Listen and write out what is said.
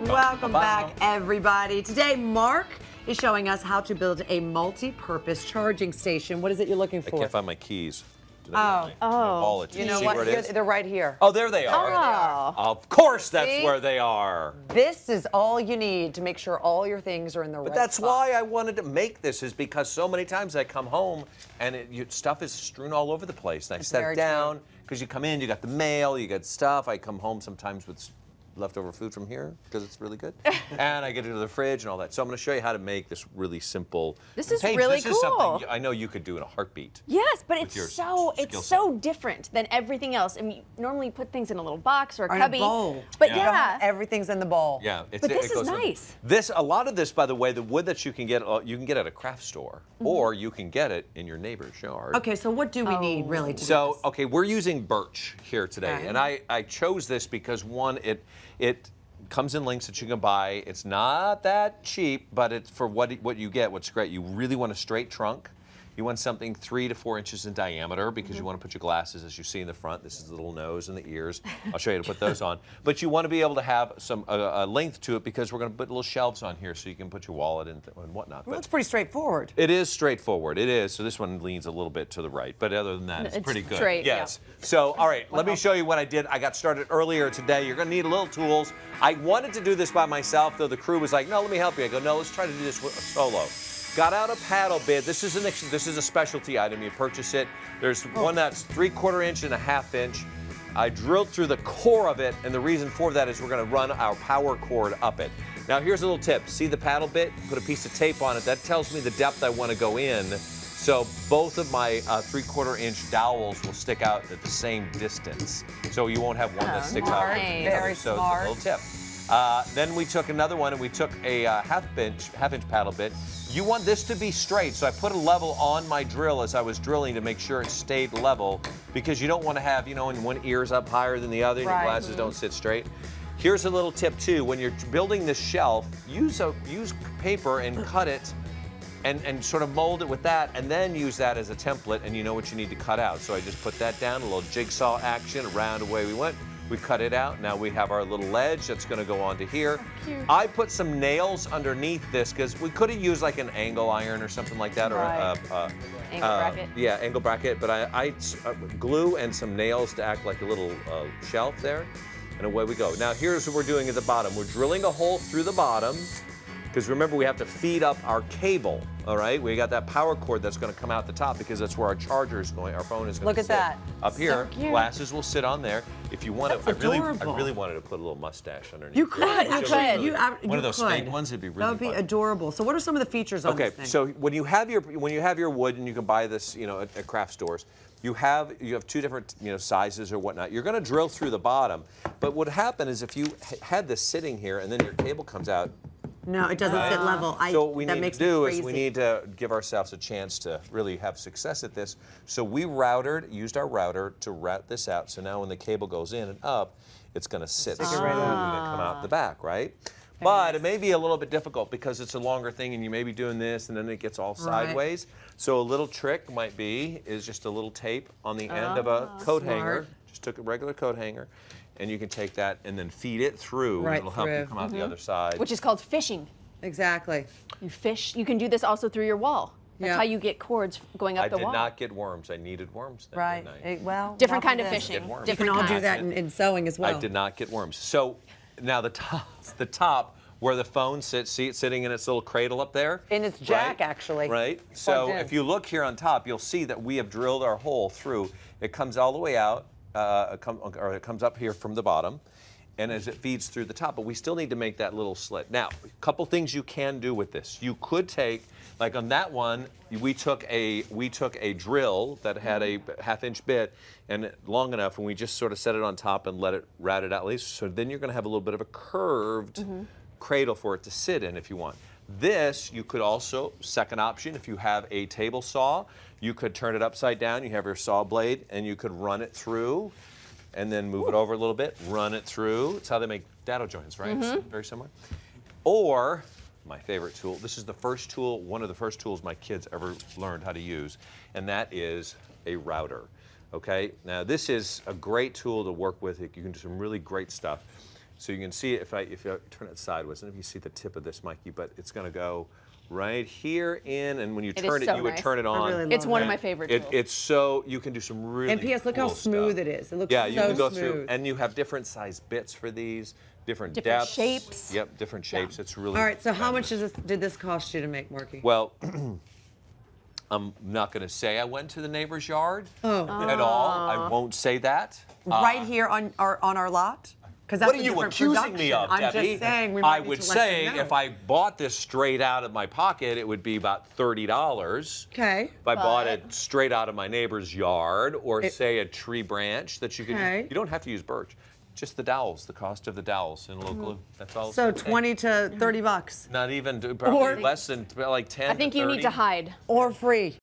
Welcome back, everybody. Today, Mark is showing us how to build a multi-purpose charging station. What is it you're looking for? I can't find my keys. Oh. Wallet. You know see what? where it is? They're right here. Oh, there they are. Oh. Of course, that's See? where they are. This is all you need to make sure all your things are in the right But that's spot. why I wanted to make this, is because so many times I come home and stuff is strewn all over the place. And I set it down because you come in, you got the mail, you got stuff. I come home sometimes with leftover food from here because it's really good. And I get it to the fridge and all that. So I'm going to show you how to make this really simple. This is Paige, really this is cool. something I know you could do in a heartbeat. Yes, but with your it's skill so set. different than everything else. I mean, you normally put things in a little box or a Or in cubby. a bowl. But Yeah. Everything's in the bowl. Yeah, But this is nice. A lot of this, by the way, the wood that you can get at a craft store, or you can get it in your neighbor's yard. Okay, so what do we need really to do So, this? okay, we're using birch here today, Okay. and I chose this because one, it comes in lengths that you can buy. It's not that cheap, but it's for what you get. What's great, you really want a straight trunk. You want something 3 to 4 inches in diameter because you want to put your glasses, as you see in the front. This is the little nose and the ears. I'll show you how to put those on. But you want to be able to have some a length to it because we're going to put little shelves on here so you can put your wallet and whatnot. Well, But it's pretty straightforward. it is straightforward. It is. So this one leans a little bit to the right, but other than that, it's It's pretty good. straight, Yes. So, all right, let me show you what I did. I got started earlier today. You're going to need little tools. I wanted to do this by myself, though the crew was like, "No, let me help you." I go, "No, let's try to do this solo." Got out a paddle bit. This is a specialty item. You purchase it. There's one that's 3/4 inch and a 1/2 inch. I drilled through the core of it, and the reason for that is we're going to run our power cord up it. Now, here's a little tip. See the paddle bit? Put a piece of tape on it. That tells me the depth I want to go in. So both of my 3/4 inch dowels will stick out at the same distance. So you won't have one that sticks out. smart. from the other. Very So smart. it's a little tip. Then we took another one and we took a half inch paddle bit. You want this to be straight, so I put a level on my drill as I was drilling to make sure it stayed level, because you don't want to have, when one ear's up higher than the other and your Right. glasses don't sit straight. Here's a little tip too. When you're building this shelf, use paper and cut it and sort of mold it with that, and then use that as a template, and you know what you need to cut out. So I just put that down, a little jigsaw action, around away we went. We cut it out. Now we have our little ledge that's going to go onto here. cute. I put some nails underneath this because we could have used like an angle iron or something like that, or Right. Angle bracket. Yeah, angle bracket. But I glue and some nails to act like a little shelf there, and away we go. Now here's what we're doing at the bottom. We're drilling a hole through the bottom, because remember, we have to feed up our cable, all right? We got that power cord that's going to come out the top because that's where our charger is going, our phone is going Look to at sit. that. Up here, cute. glasses will sit on there. If you want to, That's I adorable. really wanted to put a little mustache underneath. You here. could. It's You really could. good. You One of those could. snake ones, it'd be really That would be fun. adorable. So what are some of the features on Okay, this thing? so when you have your wood, and you can buy this, at craft stores, you have 2 different sizes or whatnot. You're going to drill through the bottom, but what would happen is if you had this sitting here and then your cable comes out. No, it doesn't sit level. So what we that need makes to do me is we crazy. need to give ourselves a chance to really have success at this. So we used our router to route this out. So now when the cable goes in and up, it's going to sit Stick it smooth right and on. then come out the back, right? But it may be a little bit difficult because it's a longer thing and you may be doing this and then it gets all Right. sideways. So a little trick is just a little tape on the end of a coat hanger. Smart. Just took a regular coat hanger, and you can take that and then feed it through. Right and it'll help you through. come out the other side. Which is called fishing. Exactly. You fish. You can do this also through your wall. That's Yeah. how you get cords going up I the did wall. not get worms. I needed worms then, Right. didn't I? Well, Different not kind for of this. fishing. Get worms. You can Different all do kind. that in sewing as well. I did not get worms. So now the top where the phone sits, see it sitting in its little cradle up there? In its jack, Right? actually. Right. So Plugged in. if you look here on top, you'll see that we have drilled our hole through. It comes all the way out, it comes up here from the bottom, and as it feeds through the top, but we still need to make that little slit. Now, a couple things you can do with this. You could take, like on that one, we took a drill that had a 1/2 inch bit and long enough, and we just sort of set it on top and let it route it out at least. So then you're going to have a little bit of a curved cradle for it to sit in if you want. This, you could also, second option, if you have a table saw, you could turn it upside down, you have your saw blade, and you could run it through and then move it over a little bit, run it through. It's how they make dado joints, right? It's very similar. Or, my favorite tool, this is the first tool, one of the first tools my kids ever learned how to use, and that is a router. Okay, now this is a great tool to work with. You can do some really great stuff. So you can see if you turn it sideways, and if you see the tip of this, Mikey, but it's going to go right here in, and when you turn it, so you would nice. turn it on. really It's one of that. my favorite tools. It's so, you can do some really And P.S. Look cool how smooth stuff. it is. It looks Yeah, so you can go smooth. through, and you have different size bits for these, different Different depths. shapes. Yep, different shapes. It's really. All right, so how much did this cost you to make, Marky? Well, I'm not going to say I went to the neighbor's yard Oh. at all. I won't say that. Right here on our lot? Because that's What are a you different accusing me production. of, I'm Debbie? just saying we I might need would to let say them know. if I bought this straight out of my pocket, it would be about $30. Okay. If I bought But- it straight out of my neighbor's yard, or say a tree branch that you could, Okay. you don't have to use birch. Just the dowels, the cost of the dowels in local. That's all. So it's gonna 20 to 30 bucks. take. Not even, probably Or- less than like 10. I think to you 30. need to hide. Or free.